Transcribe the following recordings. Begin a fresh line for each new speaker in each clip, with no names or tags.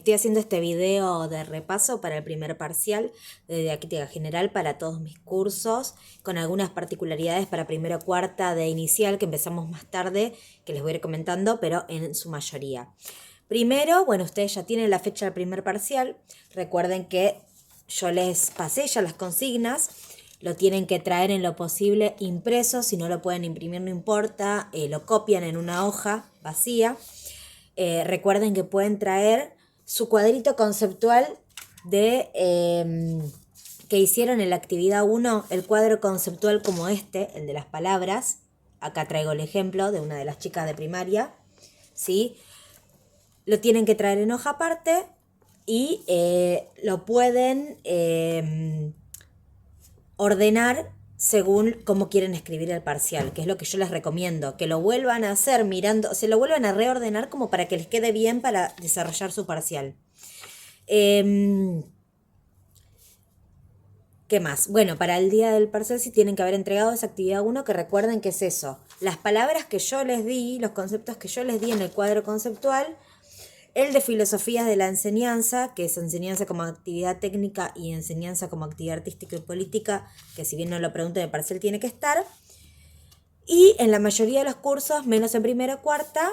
estoy haciendo este video de repaso para el primer parcial de didáctica general para todos mis cursos, con algunas particularidades para primero cuarta de inicial que empezamos más tarde, que les voy a ir comentando, pero en su mayoría. Primero, bueno, ustedes ya tienen la fecha del primer parcial. Recuerden que yo les pasé ya las consignas. Lo tienen que traer en lo posible impreso. Si no lo pueden imprimir, no importa. Lo copian en una hoja vacía. Recuerden que pueden traer su cuadrito conceptual de que hicieron en la actividad 1, el cuadro conceptual como este, el de las palabras. Acá traigo el ejemplo de una de las chicas de primaria, ¿sí? Lo tienen que traer en hoja aparte y lo pueden ordenar según cómo quieren escribir el parcial, que es lo que yo les recomiendo, que lo vuelvan a hacer mirando, se lo vuelvan a reordenar como para que les quede bien para desarrollar su parcial. ¿Qué más? Bueno, para el día del parcial sí tienen que haber entregado esa actividad 1, que recuerden que es eso. Las palabras que yo les di, los conceptos que yo les di en el cuadro conceptual, el de filosofías de la enseñanza, que es enseñanza como actividad técnica y enseñanza como actividad artística y política, que si bien no lo pregunto en el parcial tiene que estar. Y en la mayoría de los cursos, menos en primero o cuarta,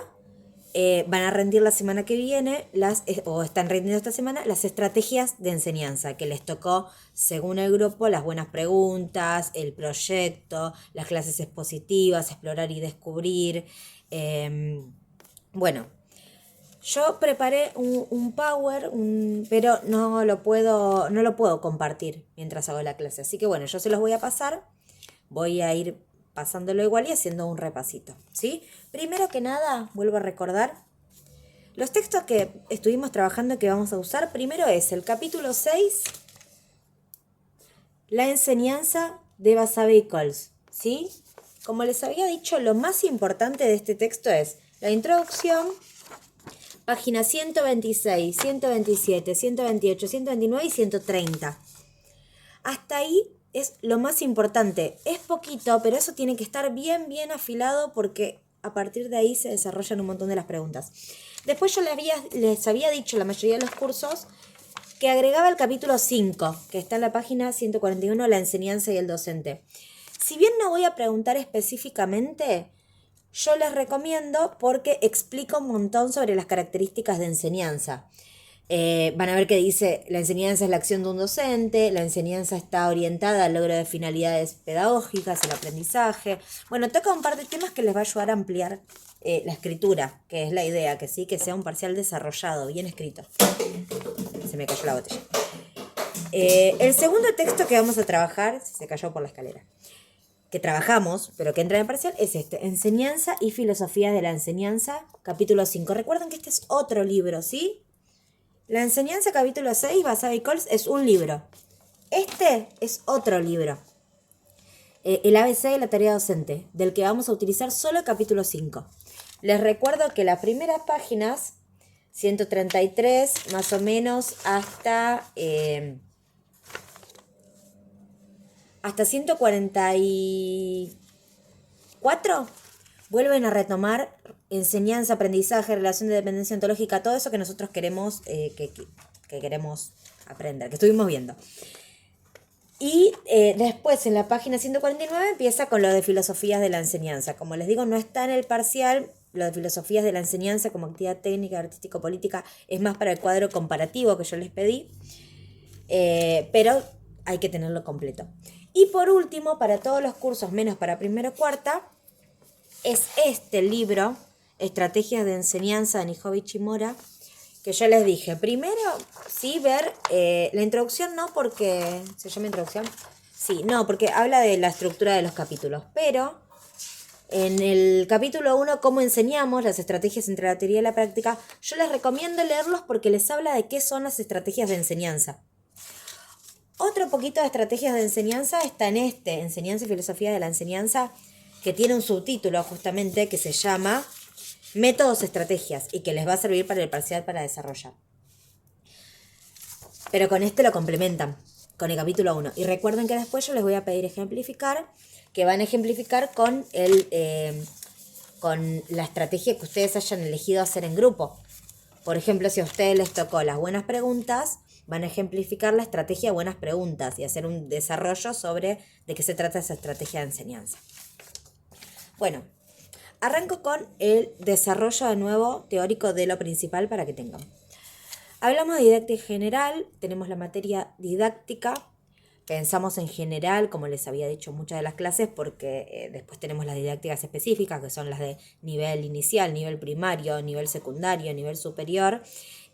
van a rendir la semana que viene, o están rendiendo esta semana, las estrategias de enseñanza, que les tocó, según el grupo, las buenas preguntas, el proyecto, las clases expositivas, explorar y descubrir. Bueno, yo preparé un Power, pero no lo puedo compartir mientras hago la clase. Así que bueno, yo se los voy a pasar. Voy a ir pasándolo igual y haciendo un repasito, ¿sí? Primero que nada, vuelvo a recordar los textos que estuvimos trabajando que vamos a usar. Primero es el capítulo 6, la enseñanza de Basabe y Coles, ¿sí? Como les había dicho, lo más importante de este texto es la introducción, páginas 126, 127, 128, 129 y 130. Hasta ahí es lo más importante. Es poquito, pero eso tiene que estar bien, bien afilado porque a partir de ahí se desarrollan un montón de las preguntas. Después yo les había dicho en la mayoría de los cursos que agregaba el capítulo 5, que está en la página 141, la enseñanza y el docente. Si bien no voy a preguntar específicamente, yo les recomiendo porque explica un montón sobre las características de enseñanza. Van a ver que dice, la enseñanza es la acción de un docente, la enseñanza está orientada al logro de finalidades pedagógicas, el aprendizaje. Bueno, toca un par de temas que les va a ayudar a ampliar la escritura, que es la idea, que sí, que sea un parcial desarrollado, bien escrito. Se me cayó la botella. El segundo texto que vamos a trabajar, se cayó por la escalera, que trabajamos, pero que entra en el parcial, es este, Enseñanza y Filosofía de la Enseñanza, capítulo 5. Recuerden que este es otro libro, ¿sí? La enseñanza, capítulo 6, Basabe y Coles, es un libro. Este es otro libro. El ABC de la tarea docente, del que vamos a utilizar solo el capítulo 5. Les recuerdo que las primeras páginas, 133 más o menos hasta 144, vuelven a retomar enseñanza, aprendizaje, relación de dependencia ontológica, todo eso que nosotros queremos, que queremos aprender, que estuvimos viendo. Y después en la página 149 empieza con lo de filosofías de la enseñanza. Como les digo, no está en el parcial. Lo de filosofías de la enseñanza como actividad técnica, artístico-política es más para el cuadro comparativo que yo les pedí. Pero hay que tenerlo completo. Y por último, para todos los cursos, menos para primero cuarta, es este libro, Estrategias de Enseñanza de Nijovic y Mora, que yo les dije. Primero, sí, ver la introducción, no porque... ¿Se llama introducción? Sí, no, porque habla de la estructura de los capítulos. Pero en el capítulo 1, cómo enseñamos las estrategias entre la teoría y la práctica, yo les recomiendo leerlos porque les habla de qué son las estrategias de enseñanza. Otro poquito de estrategias de enseñanza está en este, Enseñanza y Filosofía de la Enseñanza, que tiene un subtítulo justamente que se llama Métodos, Estrategias, y que les va a servir para el parcial para desarrollar. Pero con este lo complementan, con el capítulo 1. Y recuerden que después yo les voy a pedir ejemplificar, que van a ejemplificar con la estrategia que ustedes hayan elegido hacer en grupo. Por ejemplo, si a ustedes les tocó las buenas preguntas, van a ejemplificar la estrategia de buenas preguntas y hacer un desarrollo sobre de qué se trata esa estrategia de enseñanza. Bueno, arranco con el desarrollo de nuevo teórico de lo principal para que tengan. Hablamos de didáctica general, tenemos la materia didáctica, pensamos en general, como les había dicho en muchas de las clases, porque después tenemos las didácticas específicas, que son las de nivel inicial, nivel primario, nivel secundario, nivel superior,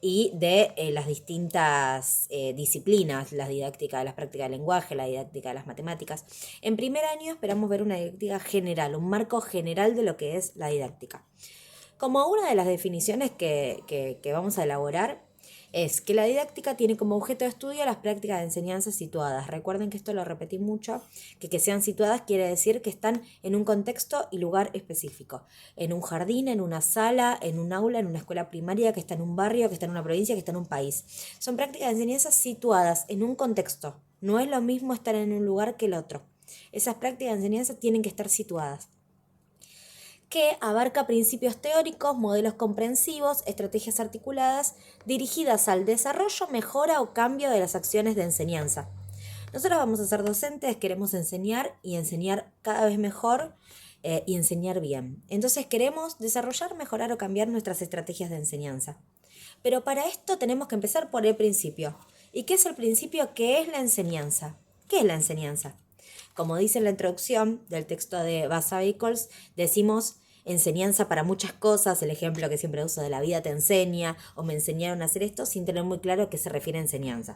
y de las distintas disciplinas, la didáctica de las prácticas del lenguaje, la didáctica de las matemáticas. En primer año esperamos ver una didáctica general, un marco general de lo que es la didáctica. Como una de las definiciones que vamos a elaborar es que la didáctica tiene como objeto de estudio las prácticas de enseñanza situadas. Recuerden que esto lo repetí mucho, que sean situadas quiere decir que están en un contexto y lugar específico. En un jardín, en una sala, en un aula, en una escuela primaria, que está en un barrio, que está en una provincia, que está en un país. Son prácticas de enseñanza situadas en un contexto. No es lo mismo estar en un lugar que el otro. Esas prácticas de enseñanza tienen que estar situadas, que abarca principios teóricos, modelos comprensivos, estrategias articuladas dirigidas al desarrollo, mejora o cambio de las acciones de enseñanza. Nosotros vamos a ser docentes, queremos enseñar y enseñar cada vez mejor y enseñar bien. Entonces queremos desarrollar, mejorar o cambiar nuestras estrategias de enseñanza. Pero para esto tenemos que empezar por el principio. ¿Y qué es el principio? ¿Qué es la enseñanza? ¿Qué es la enseñanza? Como dice en la introducción del texto de Basa-Eccles, decimos enseñanza para muchas cosas, el ejemplo que siempre uso de la vida te enseña, o me enseñaron a hacer esto, sin tener muy claro a qué se refiere a enseñanza.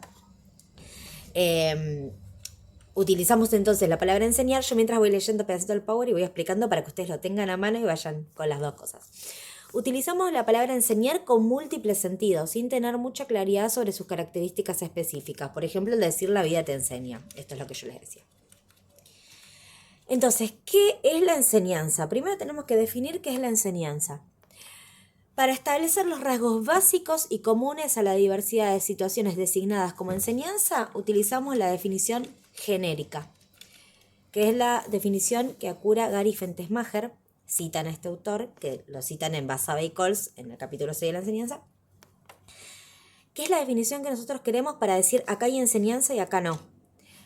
Utilizamos entonces la palabra enseñar, yo mientras voy leyendo pedacito del Power y voy explicando para que ustedes lo tengan a mano y vayan con las dos cosas. Utilizamos la palabra enseñar con múltiples sentidos, sin tener mucha claridad sobre sus características específicas. Por ejemplo, el decir la vida te enseña. Esto es lo que yo les decía. Entonces, ¿qué es la enseñanza? Primero tenemos que definir qué es la enseñanza. Para establecer los rasgos básicos y comunes a la diversidad de situaciones designadas como enseñanza, utilizamos la definición genérica, que es la definición que acura Gary Fentesmacher, citan a este autor, que lo citan en Basa-Eccles, en el capítulo 6 de la enseñanza, que es la definición que nosotros queremos para decir acá hay enseñanza y acá no.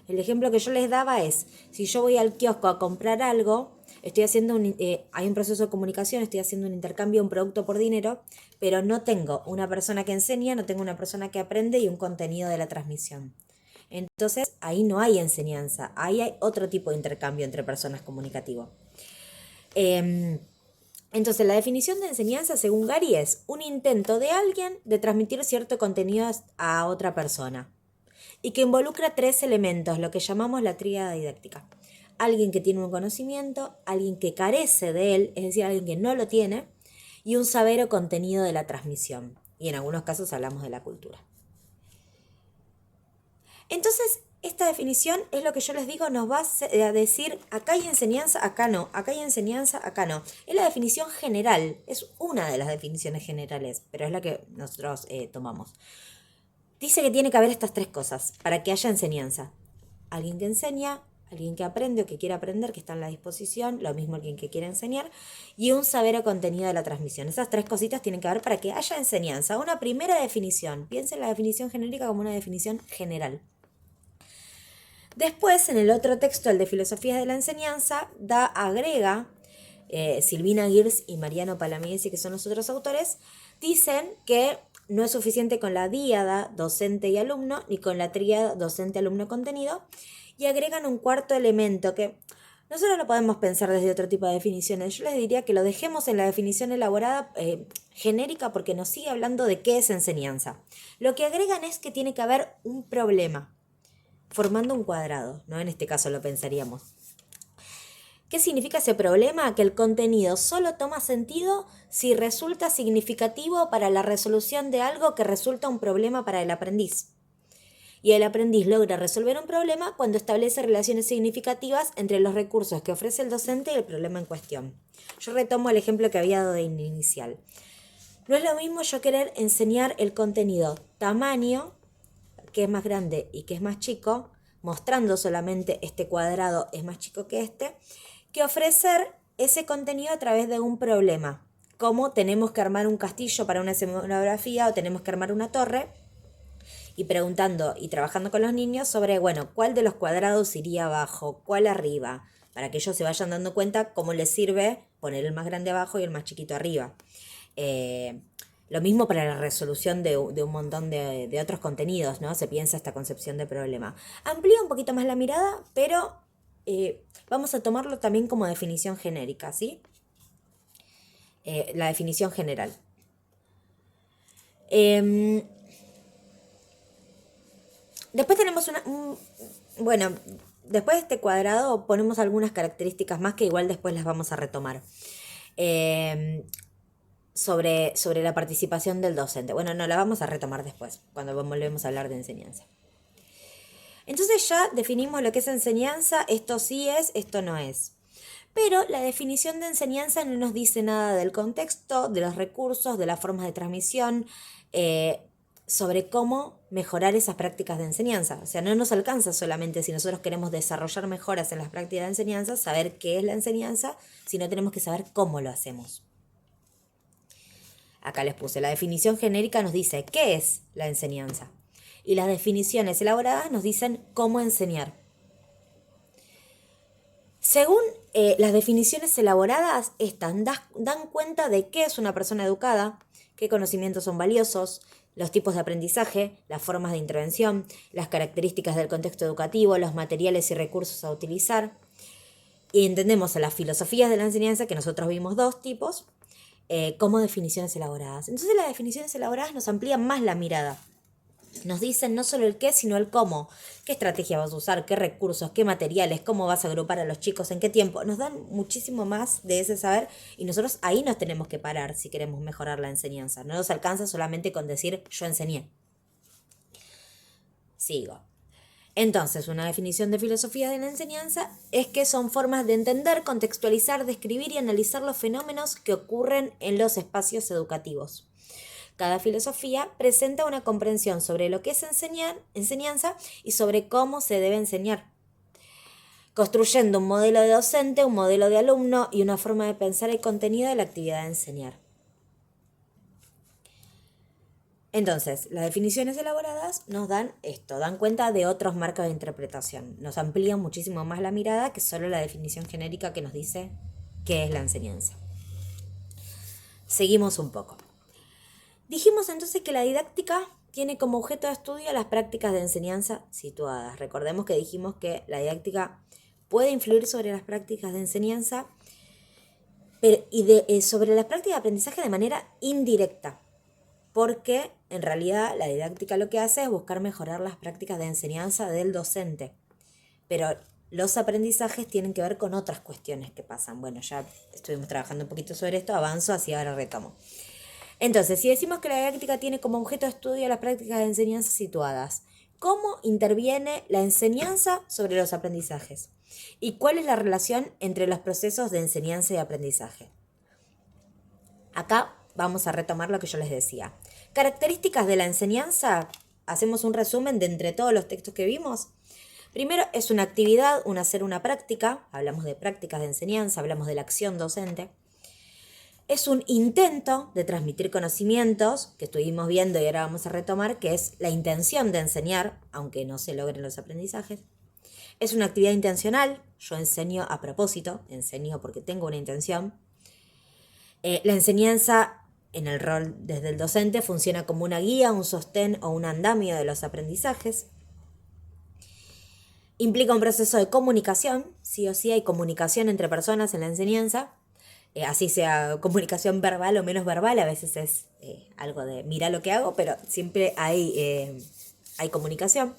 El ejemplo que yo les daba es, si yo voy al kiosco a comprar algo, estoy haciendo hay un proceso de comunicación, estoy haciendo un intercambio, un producto por dinero, pero no tengo una persona que enseña, no tengo una persona que aprende y un contenido de la transmisión. Entonces, ahí no hay enseñanza, ahí hay otro tipo de intercambio entre personas comunicativo. Entonces, la definición de enseñanza, según Gary, es un intento de alguien de transmitir cierto contenido a otra persona, y que involucra tres elementos, lo que llamamos la tríada didáctica. Alguien que tiene un conocimiento, alguien que carece de él, es decir, alguien que no lo tiene, y un saber o contenido de la transmisión. Y en algunos casos hablamos de la cultura. Entonces, esta definición es lo que yo les digo, nos va a decir, acá hay enseñanza, acá no, acá hay enseñanza, acá no. Es la definición general, es una de las definiciones generales, pero es la que nosotros tomamos. Dice que tiene que haber estas tres cosas para que haya enseñanza. Alguien que enseña, alguien que aprende o que quiere aprender, que está en la disposición, lo mismo alguien que quiere enseñar, y un saber o contenido de la transmisión. Esas tres cositas tienen que haber para que haya enseñanza. Una primera definición. Piensen la definición genérica como una definición general. Después, en el otro texto, el de Filosofía de la Enseñanza, agrega, Silvina Girs y Mariano Palamiesi, que son los otros autores, dicen que no es suficiente con la díada docente y alumno, ni con la tríada docente-alumno-contenido, y agregan un cuarto elemento que nosotros lo podemos pensar desde otro tipo de definiciones. Yo les diría que lo dejemos en la definición elaborada genérica porque nos sigue hablando de qué es enseñanza. Lo que agregan es que tiene que haber un problema, formando un cuadrado, ¿no? En este caso lo pensaríamos. ¿Qué significa ese problema? Que el contenido solo toma sentido si resulta significativo para la resolución de algo que resulta un problema para el aprendiz. Y el aprendiz logra resolver un problema cuando establece relaciones significativas entre los recursos que ofrece el docente y el problema en cuestión. Yo retomo el ejemplo que había dado de inicial. No es lo mismo yo querer enseñar el contenido tamaño, que es más grande y que es más chico, mostrando solamente este cuadrado es más chico que este, que ofrecer ese contenido a través de un problema. cómo tenemos que armar un castillo para una escenografía o tenemos que armar una torre, y preguntando y trabajando con los niños sobre, bueno, cuál de los cuadrados iría abajo, cuál arriba, para que ellos se vayan dando cuenta cómo les sirve poner el más grande abajo y el más chiquito arriba. Lo mismo para la resolución de un montón de otros contenidos, ¿no? Se piensa esta concepción de problema. Amplía un poquito más la mirada, pero vamos a tomarlo también como definición genérica, ¿sí? La definición general. Después tenemos bueno, después de este cuadrado ponemos algunas características más que igual después las vamos a retomar. Sobre la participación del docente. Bueno, no, la vamos a retomar después, cuando volvemos a hablar de enseñanza. Entonces ya definimos lo que es enseñanza, esto sí es, esto no es. Pero la definición de enseñanza no nos dice nada del contexto, de los recursos, de las formas de transmisión, sobre cómo mejorar esas prácticas de enseñanza. O sea, no nos alcanza solamente si nosotros queremos desarrollar mejoras en las prácticas de enseñanza, saber qué es la enseñanza, sino tenemos que saber cómo lo hacemos. Acá les puse, la definición genérica nos dice qué es la enseñanza. Y las definiciones elaboradas nos dicen cómo enseñar. Según las definiciones elaboradas, estas dan cuenta de qué es una persona educada, qué conocimientos son valiosos, los tipos de aprendizaje, las formas de intervención, las características del contexto educativo, los materiales y recursos a utilizar. Y entendemos a las filosofías de la enseñanza, que nosotros vimos dos tipos, como definiciones elaboradas. Entonces las definiciones elaboradas nos amplían más la mirada. Nos dicen no solo el qué, sino el cómo. ¿Qué estrategia vas a usar? ¿Qué recursos? ¿Qué materiales? ¿Cómo vas a agrupar a los chicos? ¿En qué tiempo? Nos dan muchísimo más de ese saber y nosotros ahí nos tenemos que parar si queremos mejorar la enseñanza. No nos alcanza solamente con decir yo enseñé. Sigo. Entonces, una definición de filosofía de la enseñanza es que son formas de entender, contextualizar, describir y analizar los fenómenos que ocurren en los espacios educativos. Cada filosofía presenta una comprensión sobre lo que es enseñanza y sobre cómo se debe enseñar, construyendo un modelo de docente, un modelo de alumno y una forma de pensar el contenido de la actividad de enseñar. Entonces, las definiciones elaboradas nos dan esto, dan cuenta de otros marcos de interpretación, nos amplían muchísimo más la mirada que solo la definición genérica que nos dice qué es la enseñanza. Seguimos un poco. Dijimos entonces que la didáctica tiene como objeto de estudio las prácticas de enseñanza situadas. Recordemos que dijimos que la didáctica puede influir sobre las prácticas de enseñanza y sobre las prácticas de aprendizaje de manera indirecta, porque en realidad la didáctica lo que hace es buscar mejorar las prácticas de enseñanza del docente, pero los aprendizajes tienen que ver con otras cuestiones que pasan. Bueno, ya estuvimos trabajando un poquito sobre esto, avanzo, así ahora retomo. Entonces, si decimos que la didáctica tiene como objeto de estudio las prácticas de enseñanza situadas, ¿cómo interviene la enseñanza sobre los aprendizajes? ¿Y cuál es la relación entre los procesos de enseñanza y aprendizaje? Acá vamos a retomar lo que yo les decía. Características de la enseñanza, hacemos un resumen de entre todos los textos que vimos. Primero, es una actividad, un hacer, una práctica. Hablamos de prácticas de enseñanza, hablamos de la acción docente. Es un intento de transmitir conocimientos, que estuvimos viendo y ahora vamos a retomar, que es la intención de enseñar, aunque no se logren los aprendizajes. Es una actividad intencional, yo enseño a propósito, enseño porque tengo una intención. La enseñanza, en el rol desde el docente, funciona como una guía, un sostén o un andamio de los aprendizajes. Implica un proceso de comunicación, sí o sí hay comunicación entre personas en la enseñanza. Así sea comunicación verbal o menos verbal, a veces es algo de mira lo que hago, pero siempre hay comunicación.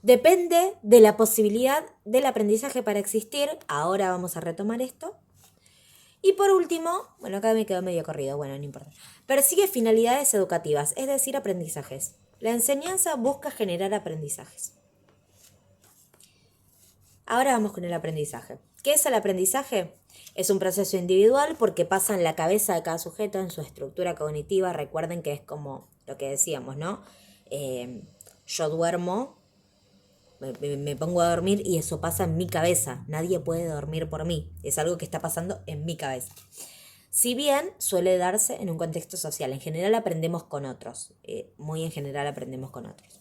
Depende de la posibilidad del aprendizaje para existir, ahora vamos a retomar esto. Y por último, bueno, acá me quedó medio corrido, bueno, no importa. Persigue finalidades educativas, es decir, aprendizajes. La enseñanza busca generar aprendizajes. Ahora vamos con el aprendizaje. ¿Qué es el aprendizaje? Es un proceso individual porque pasa en la cabeza de cada sujeto, en su estructura cognitiva. Recuerden que es como lo que decíamos, ¿no? Yo duermo, me pongo a dormir y eso pasa en mi cabeza. Nadie puede dormir por mí. Es algo que está pasando en mi cabeza. Si bien suele darse en un contexto social, en general aprendemos con otros, muy en general aprendemos con otros.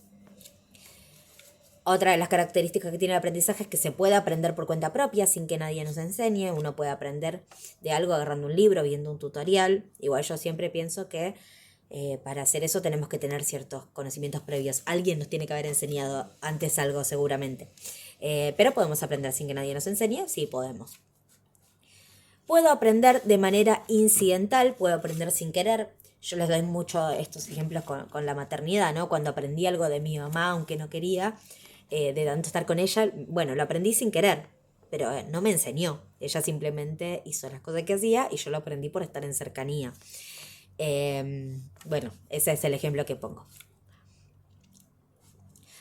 Otra de las características que tiene el aprendizaje es que se puede aprender por cuenta propia sin que nadie nos enseñe. Uno puede aprender de algo agarrando un libro, viendo un tutorial. Igual yo siempre pienso que para hacer eso tenemos que tener ciertos conocimientos previos. Alguien nos tiene que haber enseñado antes algo seguramente. Pero podemos aprender sin que nadie nos enseñe, sí podemos. Puedo aprender de manera incidental, puedo aprender sin querer. Yo les doy mucho estos ejemplos con la maternidad, ¿no? Cuando aprendí algo de mi mamá, aunque no quería, de tanto estar con ella, bueno, lo aprendí sin querer, pero no me enseñó. Ella simplemente hizo las cosas que hacía y yo lo aprendí por estar en cercanía. Bueno, ese es el ejemplo que pongo.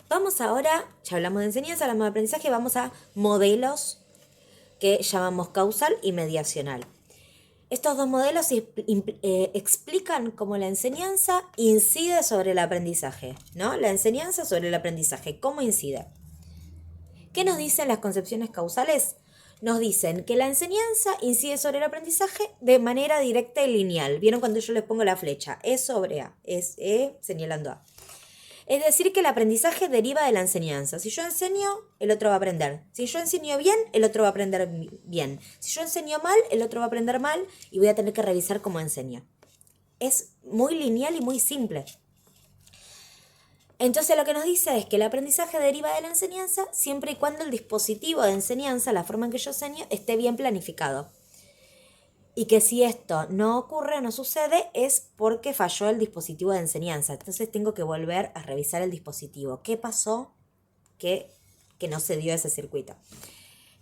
Vamos ahora, ya hablamos de enseñanza, hablamos de aprendizaje, vamos a modelos que llamamos causal y mediacional. Estos dos modelos explican cómo la enseñanza incide sobre el aprendizaje, ¿no? La enseñanza sobre el aprendizaje, ¿cómo incide? ¿Qué nos dicen las concepciones causales? Nos dicen que la enseñanza incide sobre el aprendizaje de manera directa y lineal. ¿Vieron cuando yo les pongo la flecha? E sobre A, es E señalando A. Es decir, que el aprendizaje deriva de la enseñanza. Si yo enseño, el otro va a aprender. Si yo enseño bien, el otro va a aprender bien. Si yo enseño mal, el otro va a aprender mal y voy a tener que revisar cómo enseño. Es muy lineal y muy simple. Entonces lo que nos dice es que el aprendizaje deriva de la enseñanza siempre y cuando el dispositivo de enseñanza, la forma en que yo enseño, esté bien planificado. Y que si esto no ocurre o no sucede es porque falló el dispositivo de enseñanza. Entonces tengo que volver a revisar el dispositivo. ¿Qué pasó que no se dio ese circuito?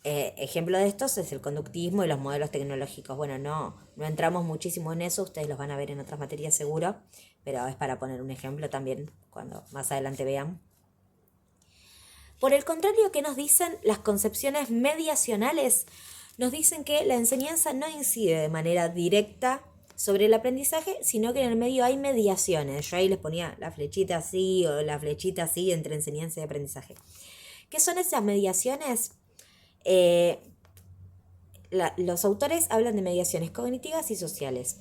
Ejemplo de estos es el conductismo y los modelos tecnológicos. Bueno, no entramos muchísimo en eso, ustedes los van a ver en otras materias seguro, pero es para poner un ejemplo también cuando más adelante vean. Por el contrario, ¿qué nos dicen las concepciones mediacionales? Nos dicen que la enseñanza no incide de manera directa sobre el aprendizaje, sino que en el medio hay mediaciones. Yo ahí les ponía la flechita así o la flechita así entre enseñanza y aprendizaje. ¿Qué son esas mediaciones? Los autores hablan de mediaciones cognitivas y sociales.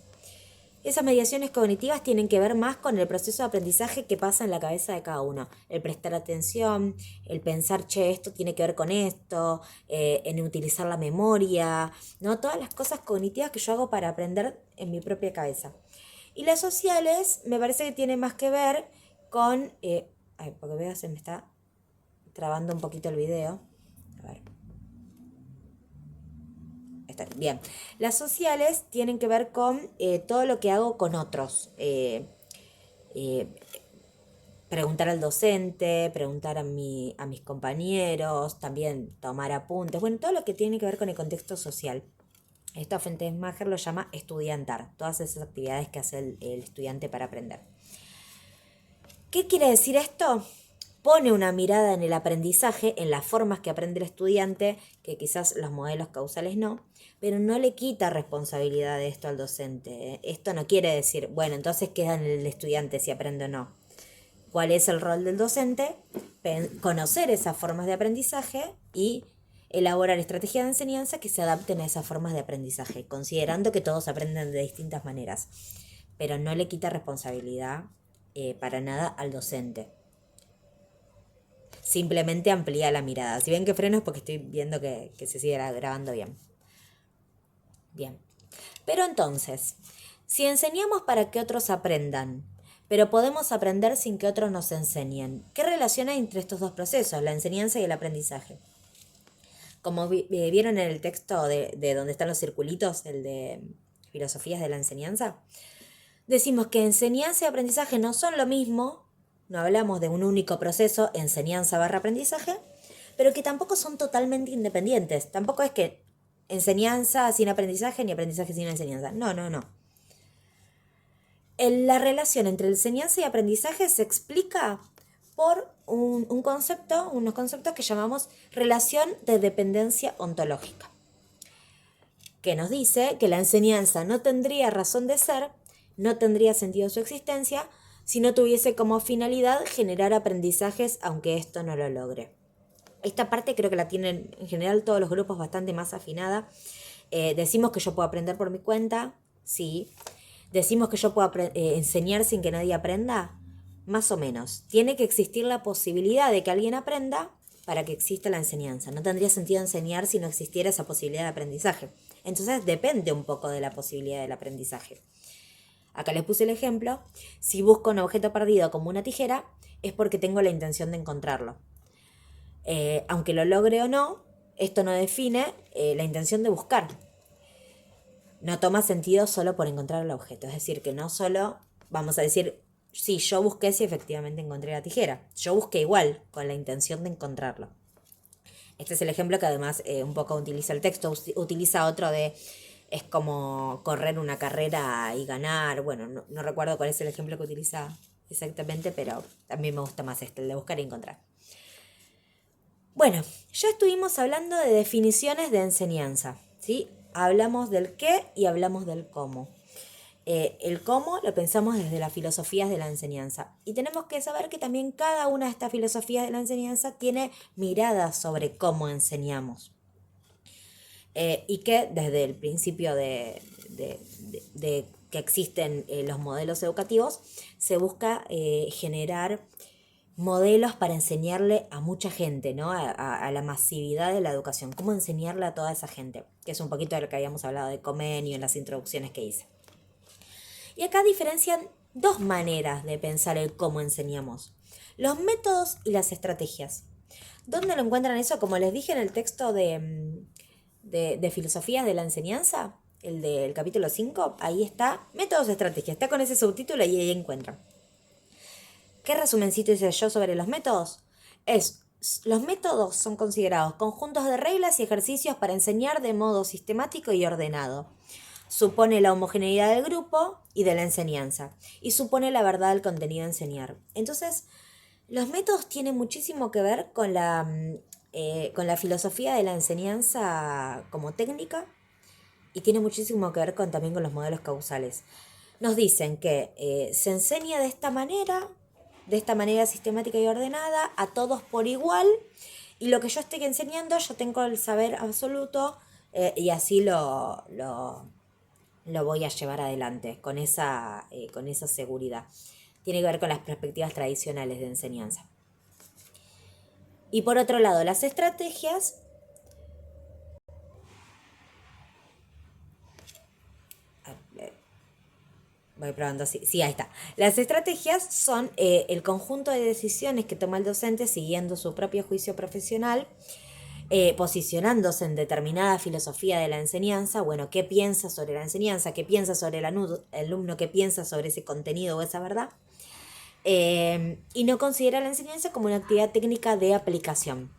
Esas mediaciones cognitivas tienen que ver más con el proceso de aprendizaje que pasa en la cabeza de cada uno. El prestar atención, el pensar, esto tiene que ver con esto, en utilizar la memoria, ¿no? Todas las cosas cognitivas que yo hago para aprender en mi propia cabeza. Y las sociales me parece que tienen más que ver con... porque veo, se me está trabando un poquito el video. A ver. Bien, las sociales tienen que ver con todo lo que hago con otros. Preguntar al docente, preguntar a mis compañeros, también tomar apuntes. Bueno, todo lo que tiene que ver con el contexto social. Esto Fentesmacher lo llama estudiantar, todas esas actividades que hace el estudiante para aprender. ¿Qué quiere decir esto? Pone una mirada en el aprendizaje, en las formas que aprende el estudiante, que quizás los modelos causales no, pero no le quita responsabilidad de esto al docente. Esto no quiere decir, bueno, entonces queda en el estudiante si aprende o no. ¿Cuál es el rol del docente? Conocer esas formas de aprendizaje y elaborar estrategias de enseñanza que se adapten a esas formas de aprendizaje, considerando que todos aprenden de distintas maneras, pero no le quita responsabilidad para nada al docente. Simplemente amplía la mirada. Si ven que freno es porque estoy viendo que se sigue grabando bien. Bien. Pero entonces, si enseñamos para que otros aprendan, pero podemos aprender sin que otros nos enseñen, ¿qué relación hay entre estos dos procesos, la enseñanza y el aprendizaje? Como vieron en el texto de donde están los circulitos, el de filosofías de la enseñanza, decimos que enseñanza y aprendizaje no son lo mismo. No hablamos de un único proceso, enseñanza/aprendizaje, pero que tampoco son totalmente independientes. Tampoco es que enseñanza sin aprendizaje ni aprendizaje sin enseñanza. No. La relación entre enseñanza y aprendizaje se explica por unos conceptos que llamamos relación de dependencia ontológica, que nos dice que la enseñanza no tendría razón de ser, no tendría sentido su existencia, si no tuviese como finalidad generar aprendizajes aunque esto no lo logre. Esta parte creo que la tienen en general todos los grupos bastante más afinada. Decimos que yo puedo aprender por mi cuenta, ¿sí? ¿Decimos que yo puedo enseñar sin que nadie aprenda? Más o menos. Tiene que existir la posibilidad de que alguien aprenda para que exista la enseñanza. No tendría sentido enseñar si no existiera esa posibilidad de aprendizaje. Entonces depende un poco de la posibilidad del aprendizaje. Acá les puse el ejemplo. Si busco un objeto perdido como una tijera, es porque tengo la intención de encontrarlo. Aunque lo logre o no, esto no define la intención de buscar. No toma sentido solo por encontrar el objeto. Es decir, que no solo vamos a decir, sí, yo busqué si efectivamente encontré la tijera. Yo busqué igual, con la intención de encontrarlo. Este es el ejemplo que además un poco utiliza el texto. Utiliza otro de, es como correr una carrera y ganar. Bueno, no recuerdo cuál es el ejemplo que utiliza exactamente, pero también me gusta más este, el de buscar y encontrar. Bueno, ya estuvimos hablando de definiciones de enseñanza, ¿sí? Hablamos del qué y hablamos del cómo. El cómo lo pensamos desde las filosofías de la enseñanza. Y tenemos que saber que también cada una de estas filosofías de la enseñanza tiene miradas sobre cómo enseñamos. Y que desde el principio de que existen los modelos educativos, se busca generar modelos para enseñarle a mucha gente, ¿no? A la masividad de la educación. ¿Cómo enseñarle a toda esa gente? Que es un poquito de lo que habíamos hablado de Comenio en las introducciones que hice. Y acá diferencian dos maneras de pensar el cómo enseñamos. Los métodos y las estrategias. ¿Dónde lo encuentran eso? Como les dije en el texto de filosofías de la enseñanza, el del capítulo 5, ahí está, métodos y estrategias. Está con ese subtítulo y ahí encuentran. ¿Qué resumencito hice yo sobre los métodos? Los métodos son considerados conjuntos de reglas y ejercicios para enseñar de modo sistemático y ordenado. Supone la homogeneidad del grupo y de la enseñanza. Y supone la verdad del contenido a enseñar. Entonces, los métodos tienen muchísimo que ver con la filosofía de la enseñanza como técnica y tiene muchísimo que ver también con los modelos causales. Nos dicen que se enseña de esta manera sistemática y ordenada, a todos por igual, y lo que yo estoy enseñando, yo tengo el saber absoluto y así lo voy a llevar adelante con esa seguridad. Tiene que ver con las perspectivas tradicionales de enseñanza. Y por otro lado, las estrategias voy probando, sí, ahí está. Las estrategias son el conjunto de decisiones que toma el docente siguiendo su propio juicio profesional, posicionándose en determinada filosofía de la enseñanza. Bueno, ¿qué piensa sobre la enseñanza? ¿Qué piensa sobre el alumno? ¿Qué piensa sobre ese contenido o esa verdad? Y no considera la enseñanza como una actividad técnica de aplicación.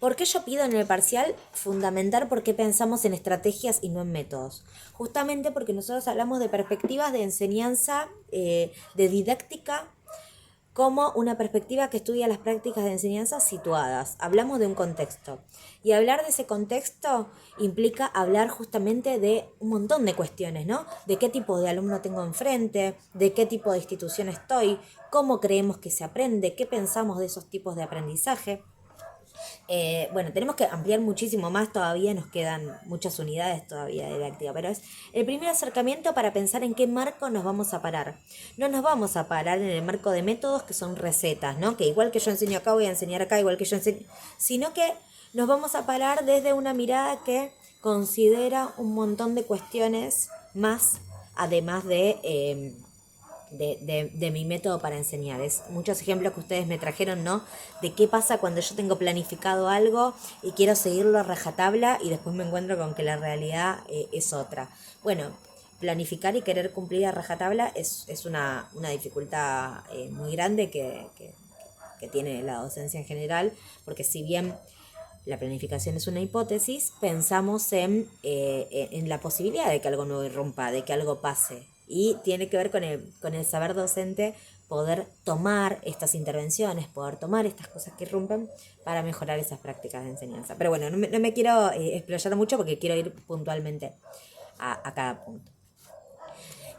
¿Por qué yo pido en el parcial fundamentar por qué pensamos en estrategias y no en métodos? Justamente porque nosotros hablamos de perspectivas de enseñanza, de didáctica, como una perspectiva que estudia las prácticas de enseñanza situadas. Hablamos de un contexto. Y hablar de ese contexto implica hablar justamente de un montón de cuestiones, ¿no? De qué tipo de alumno tengo enfrente, de qué tipo de institución estoy, cómo creemos que se aprende, qué pensamos de esos tipos de aprendizaje. Bueno, tenemos que ampliar muchísimo más todavía, nos quedan muchas unidades todavía de didáctica, pero es el primer acercamiento para pensar en qué marco nos vamos a parar. No nos vamos a parar en el marco de métodos que son recetas, ¿no? Que igual que yo enseño acá, voy a enseñar acá, igual que yo enseño, sino que nos vamos a parar desde una mirada que considera un montón de cuestiones más, además de mi método para enseñar. Es muchos ejemplos que ustedes me trajeron, ¿no? De qué pasa cuando yo tengo planificado algo y quiero seguirlo a rajatabla y después me encuentro con que la realidad es otra. Bueno, planificar y querer cumplir a rajatabla es una dificultad muy grande que tiene la docencia en general, porque si bien la planificación es una hipótesis, pensamos en la posibilidad de que algo nuevo irrumpa, de que algo pase. Y tiene que ver con el saber docente, poder tomar estas intervenciones, poder tomar estas cosas que irrumpen para mejorar esas prácticas de enseñanza. Pero bueno, no me quiero explayar mucho porque quiero ir puntualmente a cada punto.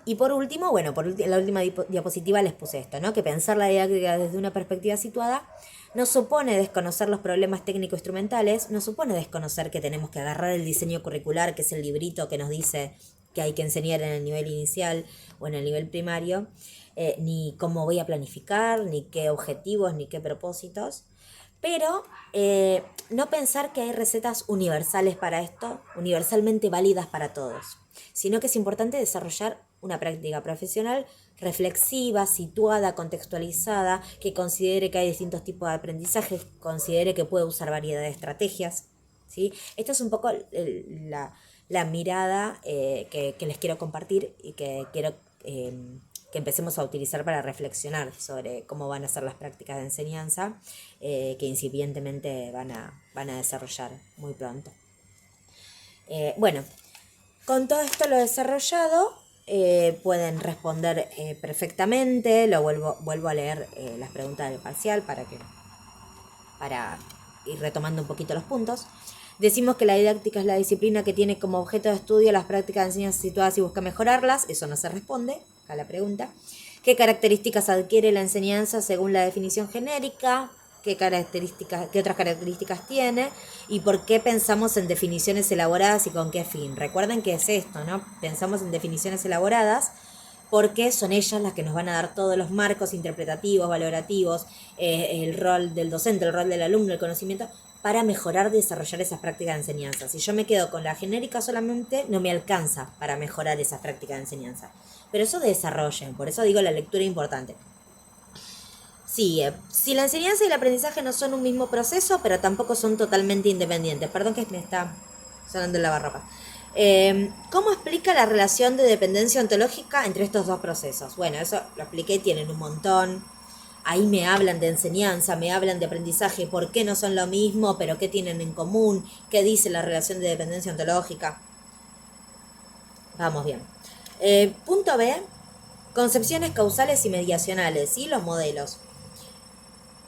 Y por último, bueno, en la última diapositiva les puse esto, ¿no? Que pensar la didáctica desde una perspectiva situada no supone desconocer los problemas técnico-instrumentales, no supone desconocer que tenemos que agarrar el diseño curricular, que es el librito que nos dice que hay que enseñar en el nivel inicial o en el nivel primario, ni cómo voy a planificar, ni qué objetivos, ni qué propósitos. Pero no pensar que hay recetas universales para esto, universalmente válidas para todos, sino que es importante desarrollar una práctica profesional reflexiva, situada, contextualizada, que considere que hay distintos tipos de aprendizaje, considere que puede usar variedad de estrategias. ¿Sí? Esta es un poco la mirada que les quiero compartir y que quiero que empecemos a utilizar para reflexionar sobre cómo van a ser las prácticas de enseñanza que incipientemente van a desarrollar muy pronto. Bueno, con todo esto lo desarrollado, pueden responder perfectamente. Lo vuelvo a leer las preguntas del parcial para ir retomando un poquito los puntos. Decimos que la didáctica es la disciplina que tiene como objeto de estudio las prácticas de enseñanza situadas y busca mejorarlas. Eso no se responde a la pregunta. ¿Qué características adquiere la enseñanza según la definición genérica? ¿Qué otras características tiene? ¿Y por qué pensamos en definiciones elaboradas y con qué fin? Recuerden que es esto, ¿no? Pensamos en definiciones elaboradas porque son ellas las que nos van a dar todos los marcos interpretativos, valorativos, el rol del docente, el rol del alumno, el conocimiento, para mejorar, desarrollar esas prácticas de enseñanza. Si yo me quedo con la genérica solamente, no me alcanza para mejorar esas prácticas de enseñanza. Pero eso desarrollen, por eso digo la lectura es importante. Sigue. Si la enseñanza y el aprendizaje no son un mismo proceso, pero tampoco son totalmente independientes. Perdón que me está sonando el lavarropas. ¿Cómo explica la relación de dependencia ontológica entre estos dos procesos? Bueno, eso lo expliqué, tienen un montón. Ahí me hablan de enseñanza, me hablan de aprendizaje, por qué no son lo mismo, pero qué tienen en común, qué dice la relación de dependencia ontológica. Vamos bien. Punto B, concepciones causales y mediacionales, ¿sí? Los modelos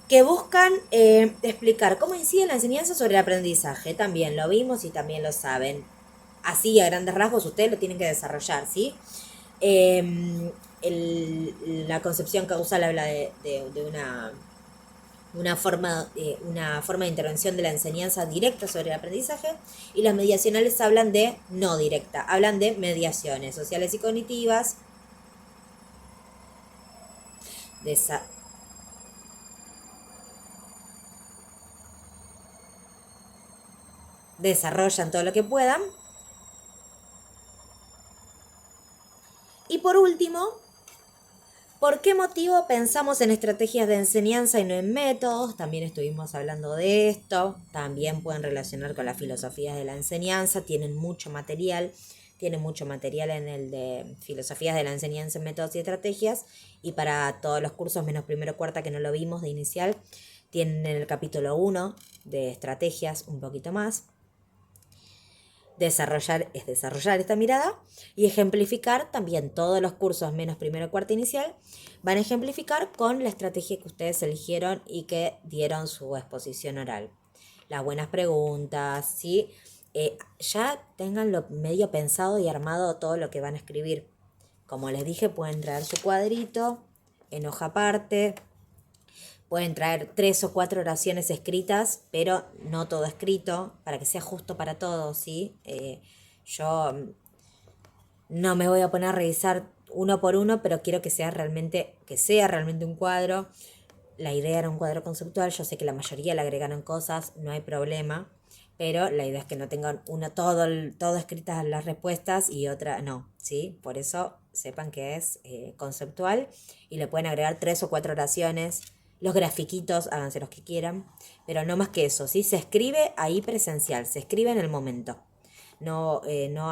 que buscan explicar cómo incide la enseñanza sobre el aprendizaje. También lo vimos y también lo saben. Así, a grandes rasgos, ustedes lo tienen que desarrollar, ¿sí? La concepción causal habla de una forma de intervención de la enseñanza directa sobre el aprendizaje, y las mediacionales hablan de no directa, hablan de mediaciones sociales y cognitivas, desarrollan todo lo que puedan. Y por último, ¿por qué motivo pensamos en estrategias de enseñanza y no en métodos? También estuvimos hablando de esto. También pueden relacionar con las filosofías de la enseñanza. Tienen mucho material en el de filosofías de la enseñanza, métodos y estrategias. Y para todos los cursos, menos primero cuarta que no lo vimos de inicial, tienen en el capítulo 1 de estrategias un poquito más. Desarrollar esta mirada y ejemplificar también todos los cursos menos primero cuarta inicial van a ejemplificar con la estrategia que ustedes eligieron y que dieron su exposición oral. Las buenas preguntas, ¿sí? Ya tengan medio pensado y armado todo lo que van a escribir. Como les dije, pueden traer su cuadrito en hoja aparte. Pueden traer 3 o 4 oraciones escritas, pero no todo escrito, para que sea justo para todos, ¿sí? Yo no me voy a poner a revisar uno por uno, pero quiero que sea realmente un cuadro. La idea era un cuadro conceptual, yo sé que la mayoría le agregaron cosas, no hay problema, pero la idea es que no tengan todo escritas las respuestas y otra no, ¿sí? Por eso sepan que es conceptual y le pueden agregar 3 o 4 oraciones. Los grafiquitos, háganse los que quieran, pero no más que eso, ¿sí? Se escribe ahí presencial, se escribe en el momento. No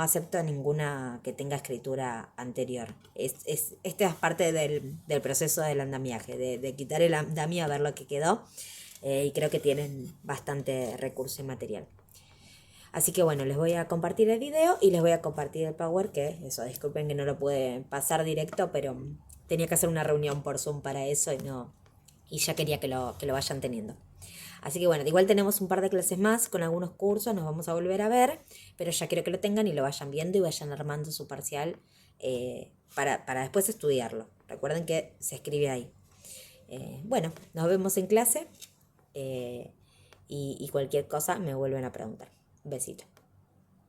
acepto ninguna que tenga escritura anterior. Esta es parte del proceso del andamiaje, de quitar el andamio a ver lo que quedó. Y creo que tienen bastante recurso y material. Así que bueno, les voy a compartir el video y les voy a compartir el Power, que eso, disculpen que no lo pude pasar directo, pero tenía que hacer una reunión por Zoom para eso y ya quería que lo vayan teniendo. Así que bueno, igual tenemos un par de clases más con algunos cursos, nos vamos a volver a ver, pero ya quiero que lo tengan y lo vayan viendo y vayan armando su parcial para después estudiarlo. Recuerden que se escribe ahí. Bueno, nos vemos en clase y cualquier cosa me vuelven a preguntar. Un besito.